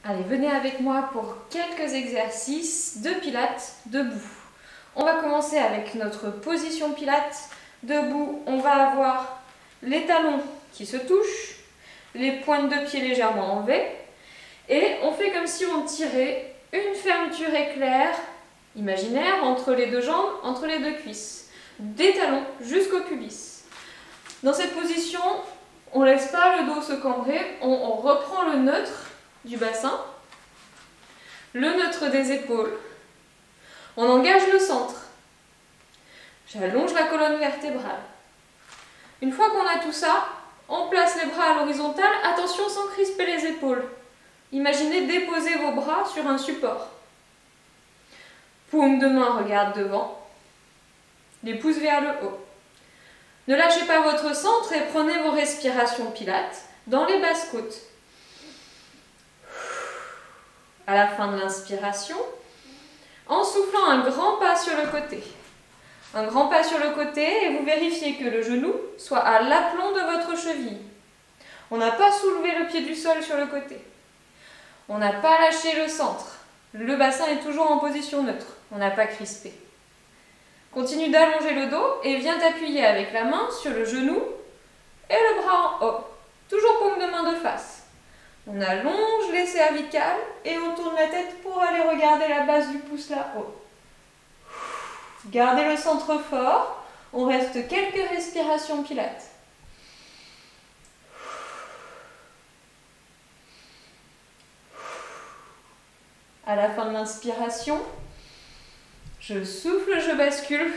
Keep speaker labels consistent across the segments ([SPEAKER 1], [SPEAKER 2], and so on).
[SPEAKER 1] Allez, venez avec moi pour quelques exercices de pilates debout. On va commencer avec notre position pilates. Debout, on va avoir les talons qui se touchent, les pointes de pied légèrement en V. Et on fait comme si on tirait une fermeture éclair imaginaire entre les deux jambes, entre les deux cuisses. Des talons jusqu'au pubis. Dans cette position, on ne laisse pas le dos se cambrer, on reprend le neutre du bassin, le neutre des épaules. On engage le centre. J'allonge la colonne vertébrale. Une fois qu'on a tout ça, on place les bras à l'horizontale. Attention sans crisper les épaules. Imaginez déposer vos bras sur un support. Paume de main regarde devant. Les pouces vers le haut. Ne lâchez pas votre centre et prenez vos respirations pilates dans les basses côtes. À la fin de l'inspiration, en soufflant un grand pas sur le côté. Un grand pas sur le côté et vous vérifiez que le genou soit à l'aplomb de votre cheville. On n'a pas soulevé le pied du sol sur le côté. On n'a pas lâché le centre. Le bassin est toujours en position neutre. On n'a pas crispé. Continue d'allonger le dos et viens t'appuyer avec la main sur le genou et le bras en haut. Toujours paume de main de face. On allonge les cervicales et on tourne la tête pour aller regarder la base du pouce là-haut. Gardez le centre fort. On reste quelques respirations pilates. À la fin de l'inspiration, je souffle, je bascule,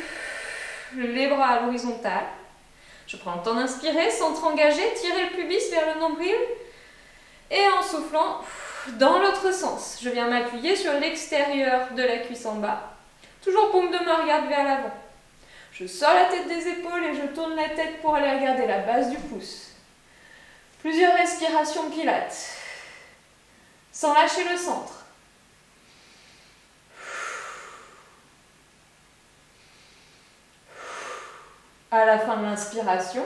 [SPEAKER 1] les bras à l'horizontale. Je prends le temps d'inspirer, centre engagé, tirez le pubis vers le nombril. Et en soufflant, dans l'autre sens, je viens m'appuyer sur l'extérieur de la cuisse en bas. Toujours paume de main, regarde vers l'avant. Je sors la tête des épaules et je tourne la tête pour aller regarder la base du pouce. Plusieurs respirations pilates. Sans lâcher le centre. À la fin de l'inspiration,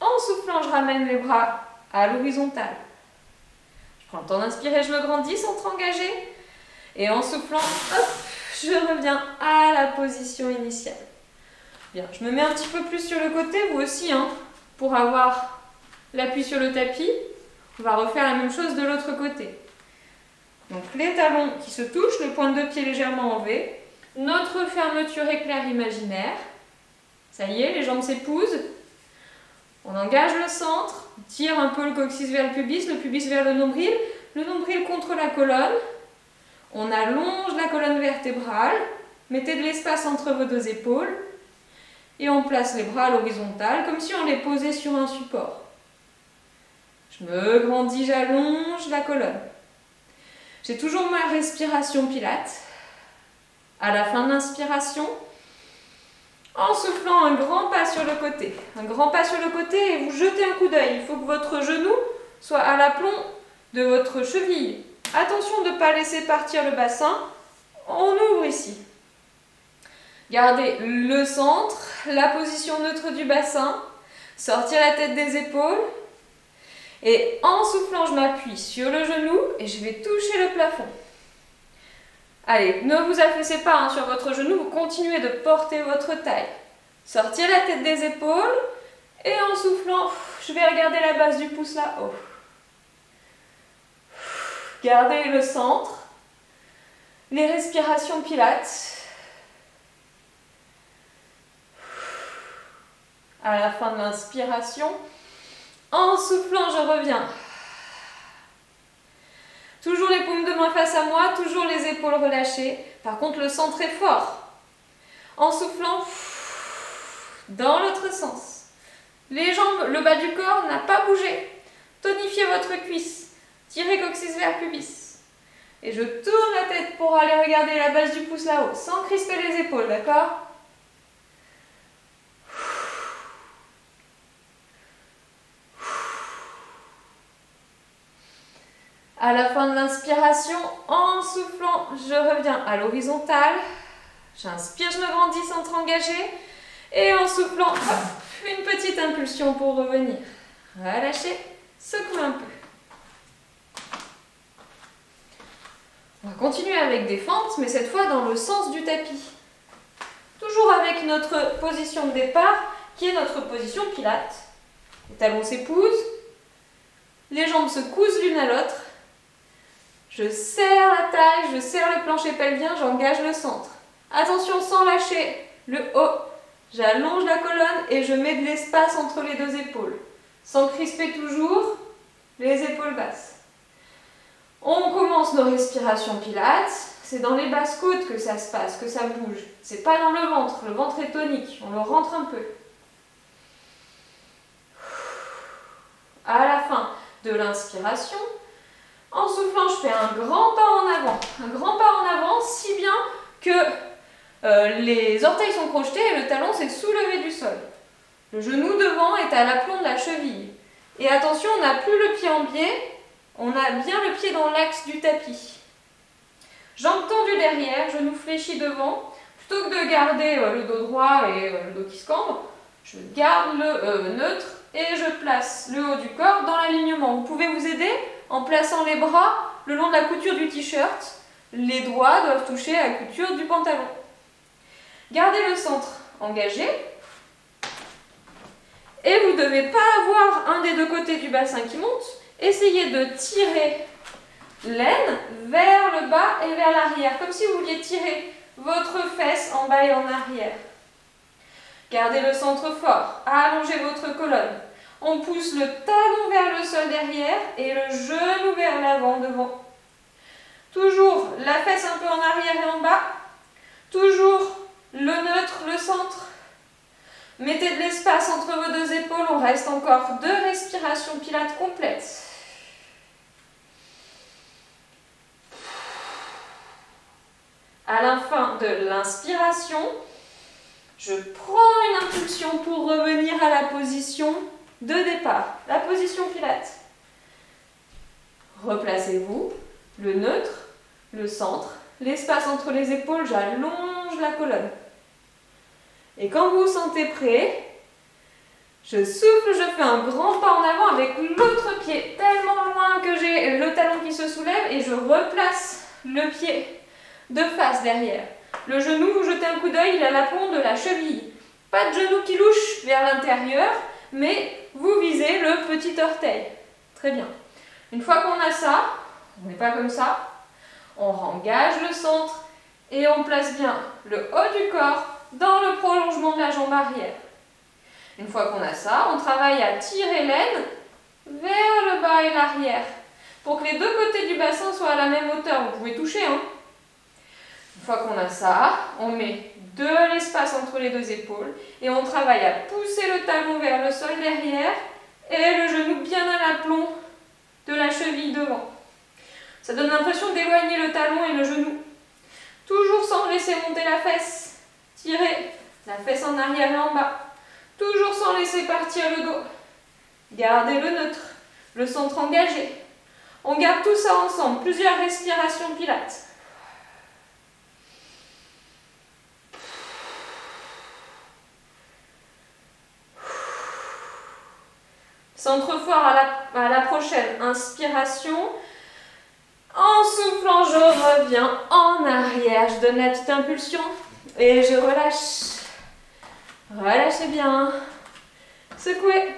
[SPEAKER 1] en soufflant, je ramène les bras à l'horizontale. Je prends le temps d'inspirer, je me grandis, centre engagé. Et en soufflant, hop, je reviens à la position initiale. Bien, je me mets un petit peu plus sur le côté, vous aussi, pour avoir l'appui sur le tapis. On va refaire la même chose de l'autre côté. Donc les talons qui se touchent, les pointes de pied légèrement en V. Notre fermeture éclair imaginaire. Ça y est, les jambes s'épousent. On engage le centre, on tire un peu le coccyx vers le pubis vers le nombril contre la colonne. On allonge la colonne vertébrale, mettez de l'espace entre vos deux épaules et on place les bras à l'horizontale comme si on les posait sur un support. Je me grandis, j'allonge la colonne. J'ai toujours ma respiration pilates. À la fin de l'inspiration, en soufflant un grand pas sur le côté. Un grand pas sur le côté et vous jetez un coup d'œil. Il faut que votre genou soit à l'aplomb de votre cheville. Attention de ne pas laisser partir le bassin. On ouvre ici. Gardez le centre, la position neutre du bassin. Sortir la tête des épaules. Et en soufflant, je m'appuie sur le genou et je vais toucher le plafond. Allez, ne vous affaissez pas sur votre genou, vous continuez de porter votre taille. Sortir la tête des épaules et en soufflant, je vais regarder la base du pouce là-haut. Gardez le centre, les respirations pilates. À la fin de l'inspiration, en soufflant, je reviens. Toujours les paumes de main face à moi, toujours les épaules relâchées. Par contre, le centre est fort. En soufflant, dans l'autre sens. Les jambes, le bas du corps n'a pas bougé. Tonifiez votre cuisse. Tirez coccyx vers pubis. Et je tourne la tête pour aller regarder la base du pouce là-haut, sans crisper les épaules, d'accord ? À la fin de l'inspiration, en soufflant, je reviens à l'horizontale. J'inspire, je me grandis, centre engagé. Et en soufflant, hop, une petite impulsion pour revenir. Relâchez, secouez un peu. continuer avec des fentes, mais cette fois dans le sens du tapis. Toujours avec notre position de départ, qui est notre position Pilates. Les talons s'épousent, les jambes se cousent l'une à l'autre. Je serre la taille, je serre le plancher pelvien, j'engage le centre. Attention, sans lâcher le haut. J'allonge la colonne et je mets de l'espace entre les deux épaules. Sans crisper toujours les épaules basses. On commence nos respirations Pilates. C'est dans les basses côtes que ça se passe, que ça bouge. C'est pas dans le ventre. Le ventre est tonique. On le rentre un peu. À la fin de l'inspiration, en soufflant, je fais un grand pas en avant. Un grand pas en avant, si bien que les orteils sont crochetés et le talon s'est soulevé du sol. Le genou devant est à l'aplomb de la cheville. Et attention, on n'a plus le pied en biais, on a bien le pied dans l'axe du tapis. Jambes tendues derrière, genou fléchi devant. Plutôt que de garder le dos droit et le dos qui se cambre, je garde le neutre et je place le haut du corps dans l'alignement. Vous pouvez vous aider en plaçant les bras le long de la couture du t-shirt. Les doigts doivent toucher à la couture du pantalon. Gardez le centre engagé. Et vous ne devez pas avoir un des deux côtés du bassin qui monte. Essayez de tirer l'aine vers le bas et vers l'arrière, comme si vous vouliez tirer votre fesse en bas et en arrière. Gardez le centre fort, allongez votre colonne. On pousse le talon vers le sol derrière et le genou vers l'avant devant. Toujours la fesse un peu en arrière et en bas. Toujours le neutre, le centre. Mettez de l'espace entre vos deux épaules. On reste encore 2 respirations Pilates complètes. À la fin de l'inspiration, je prends une impulsion pour revenir à la position de départ, la position Pilates. Replacez-vous, le neutre, le centre, l'espace entre les épaules, j'allonge la colonne. Et quand vous vous sentez prêt, je souffle, je fais un grand pas en avant avec l'autre pied tellement loin que j'ai le talon qui se soulève et je replace le pied de face derrière. Le genou, vous jetez un coup d'œil, il a l'aplomb de la cheville. Pas de genou qui louche vers l'intérieur, mais vous visez le petit orteil. Très bien. Une fois qu'on a ça, on n'est pas comme ça, on engage le centre et on place bien le haut du corps dans le prolongement de la jambe arrière. Une fois qu'on a ça, on travaille à tirer l'aine vers le bas et l'arrière. Pour que les deux côtés du bassin soient à la même hauteur, vous pouvez toucher, hein. Une fois qu'on a ça, on met de l'espace entre les deux épaules et on travaille à pousser le talon vers le sol derrière et le genou bien à l'aplomb de la cheville devant. Ça donne l'impression d'éloigner le talon et le genou. Toujours sans laisser monter la fesse. Tirez la fesse en arrière et en bas. Toujours sans laisser partir le dos. Gardez le neutre, le centre engagé. On garde tout ça ensemble. Plusieurs respirations Pilates. Centre fort à la prochaine inspiration. En soufflant, je reviens en arrière. Je donne la petite impulsion et je relâche. Relâchez bien. Secouez.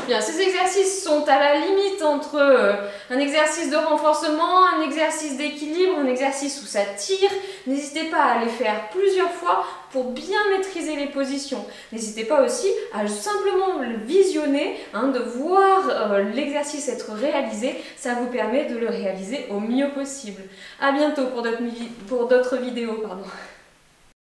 [SPEAKER 1] Bien, ces exercices sont à la limite entre un exercice de renforcement, un exercice d'équilibre, un exercice où ça tire. N'hésitez pas à les faire plusieurs fois pour bien maîtriser les positions. N'hésitez pas aussi à simplement le visionner, de voir l'exercice être réalisé. Ça vous permet de le réaliser au mieux possible. À bientôt pour d'autres vidéos.